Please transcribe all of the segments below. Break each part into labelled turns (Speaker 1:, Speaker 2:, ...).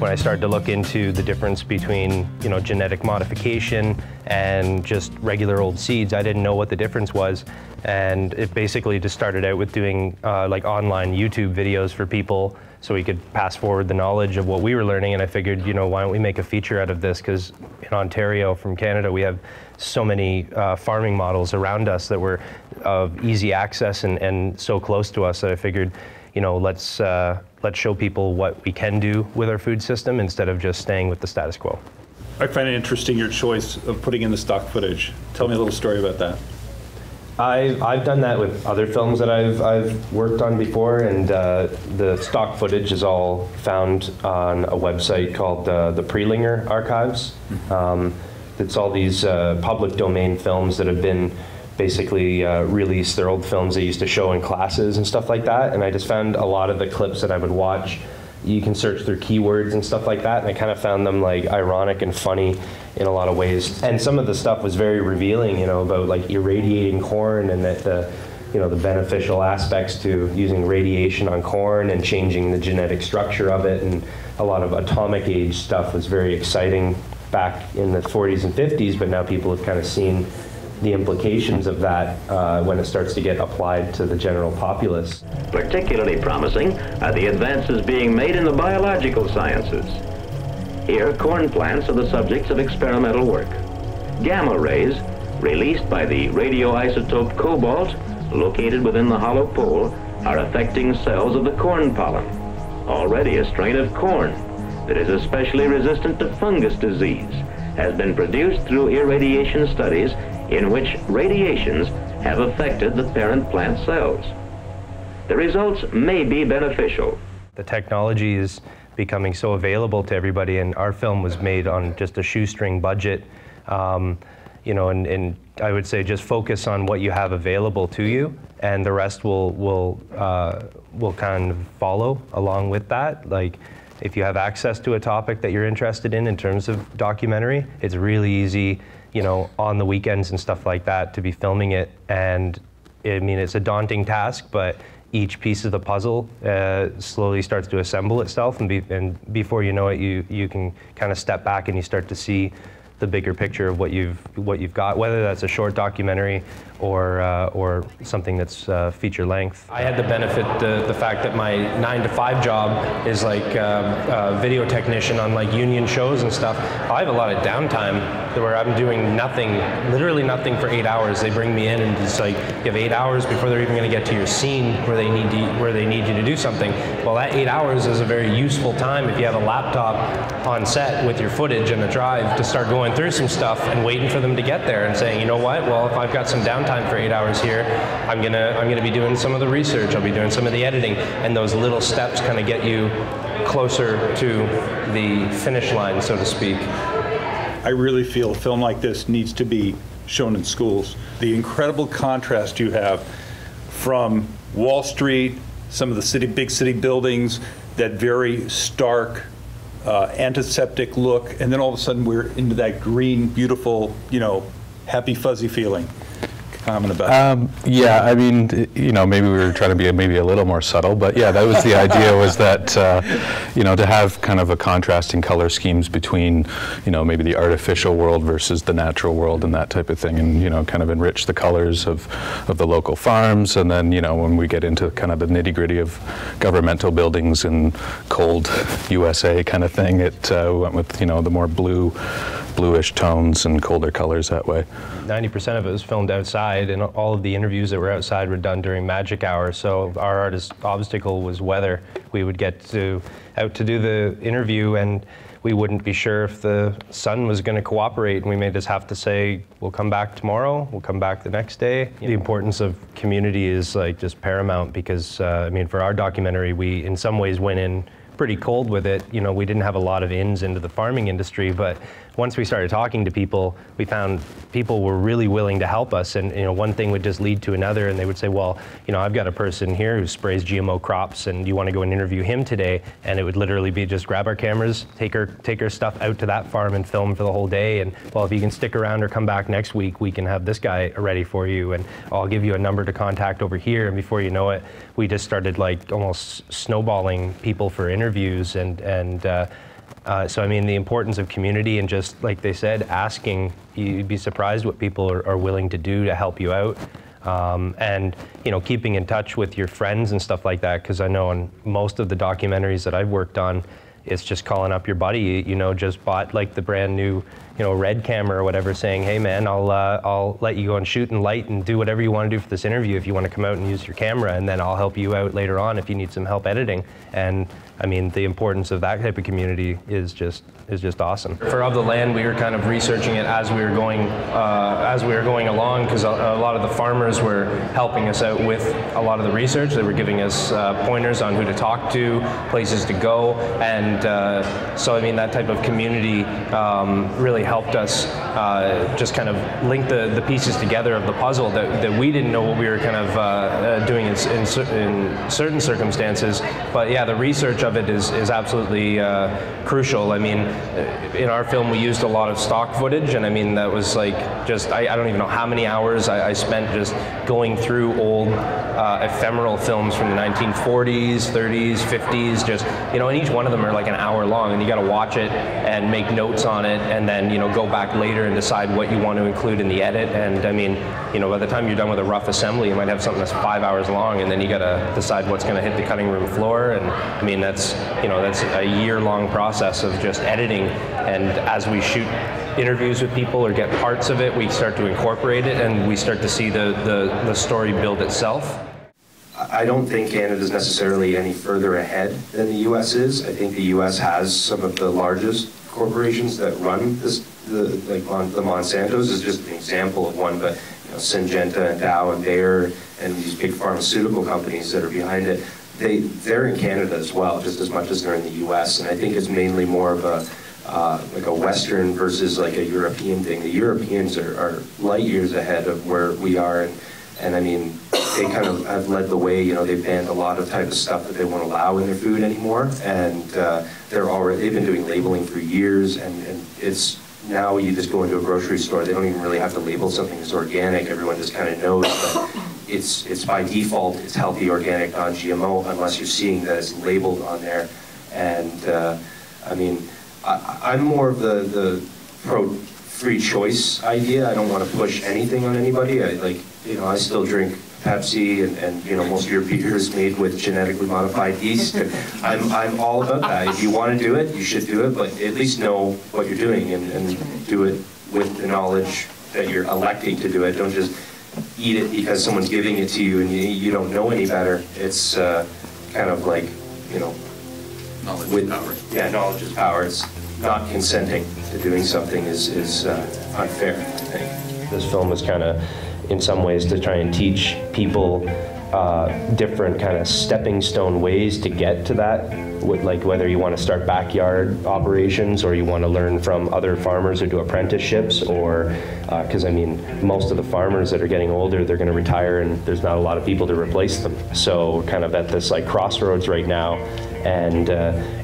Speaker 1: when I started to look into the difference between, you know, genetic modification and just regular old seeds. I didn't know what the difference was, and it basically just started out with doing like online YouTube videos for people so we could pass forward the knowledge of what we were learning. And I figured, you know, why don't we make a feature out of this? Because in Ontario, from Canada, we have so many farming models around us that were of easy access and so close to us that I figured, you know, let's show people what we can do with our food system instead of just staying with the status quo.
Speaker 2: I find it interesting your choice of putting in the stock footage. Tell me a little story about that.
Speaker 1: I've done that with other films that I've worked on before, and the stock footage is all found on a website called the Prelinger Archives. It's all these public domain films that have been basically released. They're old films they used to show in classes and stuff like that, and I just found a lot of the clips that I would watch. You can search through keywords and stuff like that, and I kind of found them like ironic and funny in a lot of ways. And some of the stuff was very revealing, you know, about like irradiating corn and that the, you know, the beneficial aspects to using radiation on corn and changing the genetic structure of it. And a lot of atomic age stuff was very exciting back in the 40s and 50s, but now people have kind of seen the implications of that when it starts to get applied to the general populace.
Speaker 3: Particularly promising are the advances being made in the biological sciences. Here, corn plants are the subjects of experimental work. Gamma rays, released by the radioisotope cobalt, located within the hollow pole, are affecting cells of the corn pollen. Already a strain of corn that is especially resistant to fungus disease has been produced through irradiation studies in which radiations have affected the parent plant cells. The results may be beneficial.
Speaker 1: The technology is becoming so available to everybody, and our film was made on just a shoestring budget. You know, and I would say just focus on what you have available to you, and the rest will kind of follow along with that. Like, if you have access to a topic that you're interested in terms of documentary, it's really easy, you know, on the weekends and stuff like that to be filming it. And I mean, it's a daunting task, but each piece of the puzzle slowly starts to assemble itself, and before you know it, you can kind of step back and you start to see the bigger picture of what you've got, whether that's a short documentary or something that's feature length. I had the benefit, the fact that my 9-to-5 job is like a video technician on like union shows and stuff. I have a lot of downtime where I'm doing nothing, literally nothing for 8 hours. They bring me in and it's like, you have 8 hours before they're even going to get to your scene where they need you to do something. Well, that 8 hours is a very useful time if you have a laptop on set with your footage and a drive to start going through some stuff and waiting for them to get there and saying, you know what, well, if I've got some downtime for 8 hours here, I'm gonna be doing some of the research, I'll be doing some of the editing, and those little steps kind of get you closer to the finish line, so to speak.
Speaker 2: I really feel a film like this needs to be shown in schools. The incredible contrast you have from Wall Street, some of the big city buildings, that very stark antiseptic look, and then all of a sudden we're into that green, beautiful, you know, happy fuzzy feeling. Comment about it.
Speaker 4: Yeah, I mean, you know, maybe we were trying to be maybe a little more subtle, but yeah, that was the idea, was that, you know, to have kind of a contrasting color schemes between, you know, maybe the artificial world versus the natural world and that type of thing, and, you know, kind of enrich the colors of the local farms. And then, you know, when we get into kind of the nitty-gritty of governmental buildings and cold USA kind of thing, we went with, you know, the more bluish tones and colder colors that way.
Speaker 1: 90% of it was filmed outside, and all of the interviews that were outside were done during magic hour. So our hardest obstacle was weather. We would get out to do the interview, and we wouldn't be sure if the sun was going to cooperate, and we may just have to say, we'll come back tomorrow, we'll come back the next day. The importance of community is like just paramount, because I mean, for our documentary, we in some ways went in pretty cold with it. You know, we didn't have a lot of ins into the farming industry, but once we started talking to people, we found people were really willing to help us, and, you know, one thing would just lead to another, and they would say, well, you know, I've got a person here who sprays GMO crops, and you want to go and interview him today? And it would literally be just grab our cameras, take our stuff out to that farm and film for the whole day, and, well, if you can stick around or come back next week, we can have this guy ready for you, and I'll give you a number to contact over here. And before you know it, we just started like almost snowballing people for interviews, and So I mean, the importance of community and just like they said, asking, you'd be surprised what people are willing to do to help you out. And you know, keeping in touch with your friends and stuff like that, because I know on most of the documentaries that I've worked on, it's just calling up your buddy, you know, just bought like the brand new, you know, red camera or whatever, saying, hey man, I'll let you go and shoot and light and do whatever you want to do for this interview if you want to come out and use your camera, and then I'll help you out later on if you need some help editing. And I mean, the importance of that type of community is just awesome. For Of the Land, we were kind of researching it as we were going along, because a lot of the farmers were helping us out with a lot of the research. They were giving us pointers on who to talk to, places to go, and so I mean, that type of community really helped us just kind of link the pieces together of the puzzle that we didn't know what we were kind of doing in certain circumstances. But yeah, the research of it is absolutely crucial. I mean, in our film we used a lot of stock footage, and I mean, that was like just, I don't even know how many hours I spent just going through old ephemeral films from the 1940s, 30s, 50s, just, you know, and each one of them are like an hour long, and you got to watch it and make notes on it, and then, you know, go back later and decide what you want to include in the edit. And I mean, you know, by the time you're done with a rough assembly, you might have something that's 5 hours long, and then you got to decide what's going to hit the cutting room floor. And I mean, that's, you know, that's a year-long process of just editing. And as we shoot interviews with people or get parts of it, we start to incorporate it, and we start to see the story build itself.
Speaker 5: I don't think Canada's necessarily any further ahead than the U.S. is. I think the U.S. has some of the largest corporations that run this, the Monsantos is just an example of one, but you know, Syngenta and Dow and Bayer and these big pharmaceutical companies that are behind it, they're in Canada as well, just as much as they're in the U.S. And I think it's mainly more of a like a Western versus like a European thing. The Europeans are light years ahead of where we are, and I mean, they kind of have led the way. You know, they've banned a lot of type of stuff that they won't allow in their food anymore, and they've been doing labeling for years, and it's now you just go into a grocery store, they don't even really have to label something as organic. Everyone just kind of knows that it's by default, it's healthy, organic, non-GMO, unless you're seeing that it's labeled on there. And I mean, I'm more of the pro free choice idea. I don't want to push anything on anybody. I still drink Pepsi and you know, most of your beers made with genetically modified yeast. I'm all about that. If you want to do it, you should do it, but at least know what you're doing and do it with the knowledge that you're electing to do it. Don't just eat it because someone's giving it to you and you don't know any better. It's kind of like, you know,
Speaker 2: knowledge is power.
Speaker 5: Yeah, knowledge is power. It's not consenting to doing something is unfair, I think.
Speaker 1: This film was kind of, in some ways, to try and teach people different kind of stepping stone ways to get to that, like whether you want to start backyard operations or you want to learn from other farmers or do apprenticeships, or because I mean, most of the farmers that are getting older, they're going to retire and there's not a lot of people to replace them. So kind of at this like crossroads right now, and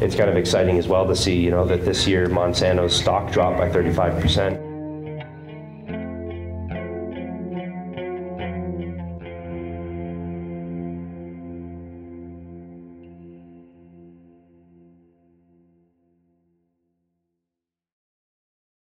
Speaker 1: it's kind of exciting as well to see, you know, that this year Monsanto's stock dropped by 35%.